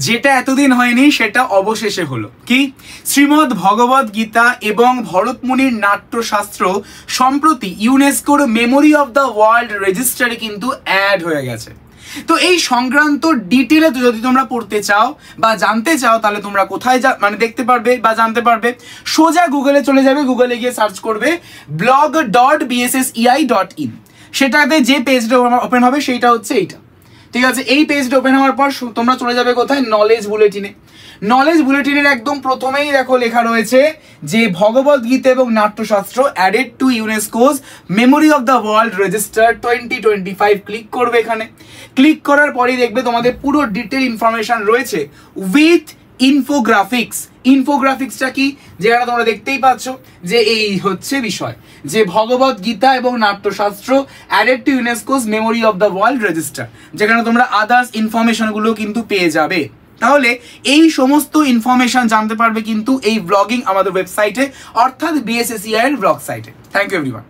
যেটা এতদিন হয়নি সেটা অবশেষে হলো। কি? শ্রীমদ্ ভগবদ গীতা এবং ভরতমুনির নাট্যশাস্ত্র সম্প্রতি ইউনেস্কোর মেমোরি অফ দ্য ওয়ার্ল্ড রেজিস্টারে কিন্তু অ্যাড হয়ে গেছে। তো এই সংক্রান্ত ডিটেলে যদি তোমরা পড়তে চাও বা জানতে চাও তাহলে তোমরা কোথায় দেখতে পারবে বা জানতে পারবে? সোজা গুগলে চলে যাবে, গুগলে গিয়ে সার্চ করবে blog.bssei.in। সেটাতে যে পেজটা ওপেন হবে সেইটা হচ্ছে এইটা, ঠিক আছে? এই পেজটা ওপেন হওয়ার পর তোমরা চলে যাবে কোথায়? নলেজ বুলেটিনে। নলেজ বুলেটিনের একদম প্রথমেই দেখো লেখা রয়েছে যে ভগবদ গীতা এবং Natyashastra added to UNESCO's memory of the world register 2025। Click করবে এখানে। ক্লিক করার পরেই দেখবে তোমাদের পুরো ডিটেল ইনফরমেশন রয়েছে উইথ ইনফোগ্রাফিক্স। ইনফোগ্রাফিক্সটা কি? যেখানে তোমরা দেখতেই পাচ্ছ যে এই হচ্ছে বিষয় যে ভগবদ গীতা এবং Natyashastra added to UNESCO's memory of the world register, যেখানে তোমরা আদার্স ইনফরমেশনগুলো কিন্তু পেয়ে যাবে। তাহলে এই সমস্ত ইনফরমেশন জানতে পারবে কিন্তু এই ব্লগিং আমাদের ওয়েবসাইটে, অর্থাৎ BSSEI এর ব্লগ সাইটে। Thank you everyone.